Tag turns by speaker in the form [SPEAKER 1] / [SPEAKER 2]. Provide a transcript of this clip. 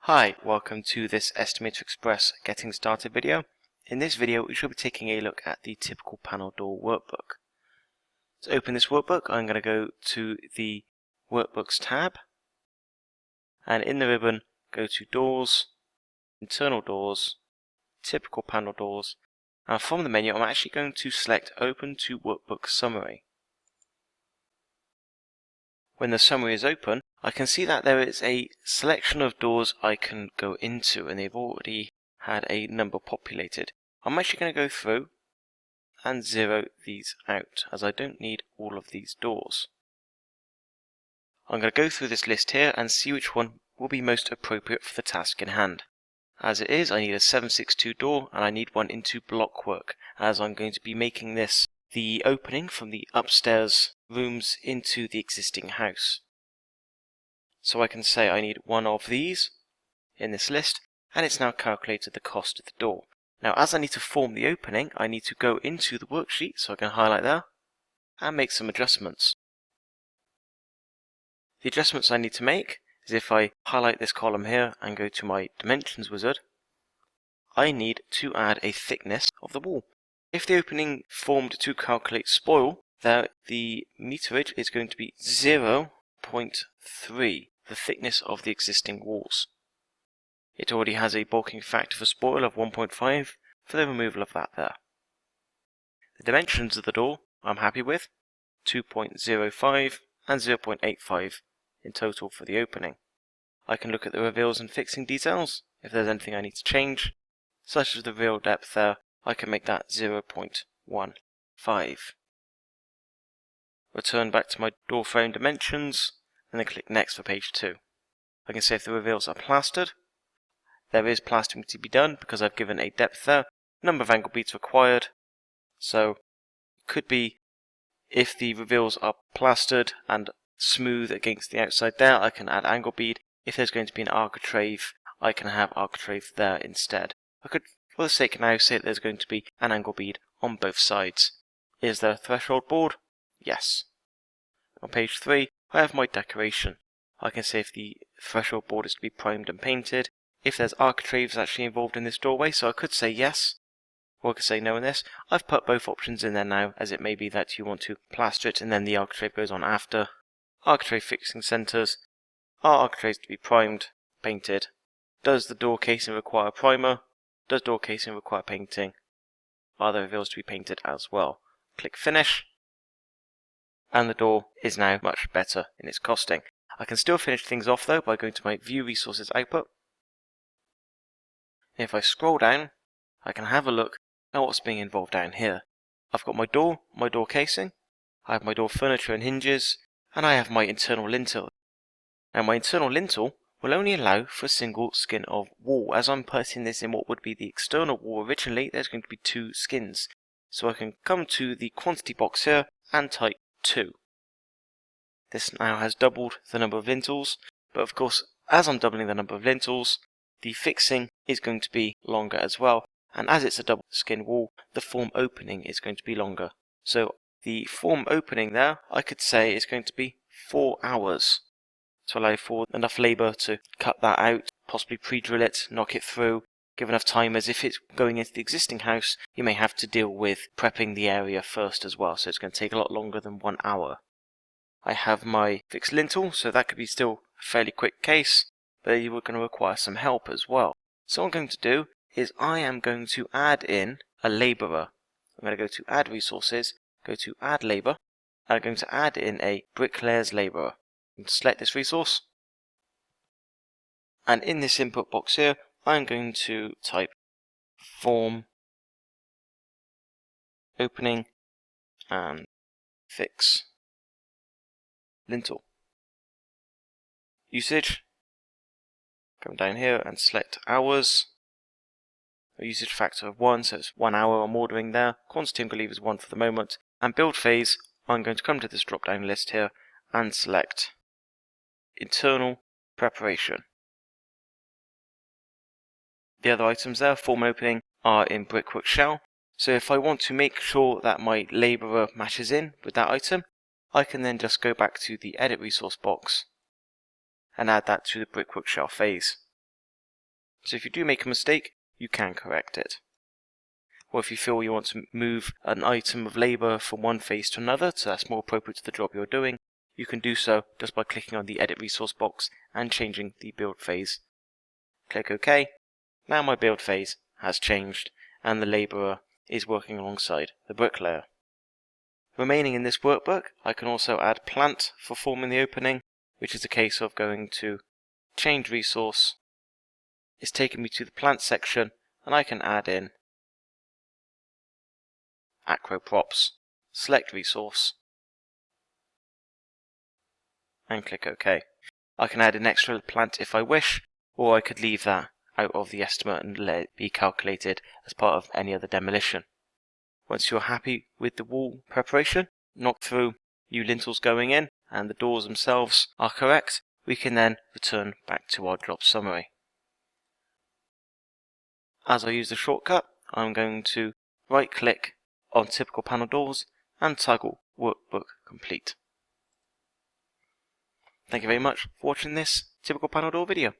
[SPEAKER 1] Hi, welcome to this EstimatorXpress Getting Started video. In this video we shall be taking a look at the typical panel door workbook. To open this workbook I'm going to go to the Workbooks tab, and in the ribbon go to Doors, Internal Doors, Typical Panel Doors, and from the menu I'm actually going to select Open to Workbook Summary. When the summary is open, I can see that there is a selection of doors I can go into, and they've already had a number populated. I'm actually going to go through and zero these out, as I don't need all of these doors. I'm going to go through this list here and see which one will be most appropriate for the task in hand. As it is, I need a 762 door, and I need one into blockwork, as I'm going to be making this the opening from the upstairs rooms into the existing house. So I can say I need one of these in this list, and it's now calculated the cost of the door. Now as I need to form the opening, I need to go into the worksheet, so I can highlight there and make some adjustments. The adjustments I need to make is if I highlight this column here and go to my dimensions wizard, I need to add a thickness of the wall. If the opening formed to calculate spoil, the meterage is going to be 0.3, the thickness of the existing walls. It already has a bulking factor for spoil of 1.5 for the removal of that there. The dimensions of the door I'm happy with, 2.05 and 0.85 in total for the opening. I can look at the reveals and fixing details. If there's anything I need to change, such as the real depth there, I can make that 0.15. Return back to my door frame dimensions, and then click Next for page 2. I can say if the reveals are plastered. There is plastering to be done because I've given a depth there, number of angle beads required. So it could be if the reveals are plastered and smooth against the outside there, I can add angle bead. If there's going to be an architrave, I can have architrave there instead. I could, for the sake now, say that there's going to be an angle bead on both sides. Is there a threshold board? Yes. On page 3, I have my decoration. I can say if the threshold board is to be primed and painted, if there's architraves actually involved in this doorway, so I could say yes, or I could say no in this. I've put both options in there now, as it may be that you want to plaster it and then the architrave goes on after. Architrave fixing centres. Are architraves to be primed, painted? Does the door casing require a primer? Does door casing require painting? Are the reveals to be painted as well? Click Finish, and the door is now much better in its costing. I can still finish things off though by going to my View Resources Output. If I scroll down, I can have a look at what's being involved down here. I've got my door casing, I have my door furniture and hinges, and I have my internal lintel. Now my internal lintel will only allow for a single skin of wall. As I'm putting this in what would be the external wall originally, there's going to be 2 skins. So I can come to the quantity box here and type 2. This now has doubled the number of lintels, but of course as I'm doubling the number of lintels, the fixing is going to be longer as well, and as it's a double skin wall, the form opening is going to be longer. So the form opening there, I could say, is going to be 4 hours. To allow for enough labour to cut that out, possibly pre-drill it, knock it through, give enough time, as if it's going into the existing house, you may have to deal with prepping the area first as well, so it's going to take a lot longer than 1 hour. I have my fixed lintel, so that could be still a fairly quick case, but you are going to require some help as well. So what I'm going to do is I am going to add in a labourer. I'm going to go to Add Resources, go to Add Labour, and I'm going to add in a Bricklayer's Labourer. Select this resource, and in this input box here I'm going to type form opening and fix lintel. Usage, come down here and select hours, a usage factor of 1, so it's 1 hour I'm ordering there. Quantity I'm going to leave as 1 for the moment, and build phase I'm going to come to this drop down list here and select internal preparation. The other items there, form and opening, are in brickwork shell, so if I want to make sure that my labourer matches in with that item, I can then just go back to the edit resource box and add that to the brickwork shell phase. So if you do make a mistake, you can correct it. Or if you feel you want to move an item of labour from one phase to another, so that's more appropriate to the job you're doing, you can do so just by clicking on the Edit Resource box and changing the build phase. Click OK. Now my build phase has changed, and the labourer is working alongside the bricklayer. Remaining in this workbook, I can also add plant for forming the opening, which is a case of going to Change Resource. It's taken me to the plant section, and I can add in Acro Props, select Resource, and click OK. I can add an extra plant if I wish, or I could leave that out of the estimate and let it be calculated as part of any other demolition. Once you're happy with the wall preparation, knock through, new lintels going in, and the doors themselves are correct, we can then return back to our job summary. As I use the shortcut, I'm going to right click on typical panel doors and toggle Workbook Complete. Thank you very much for watching this typical panel door video.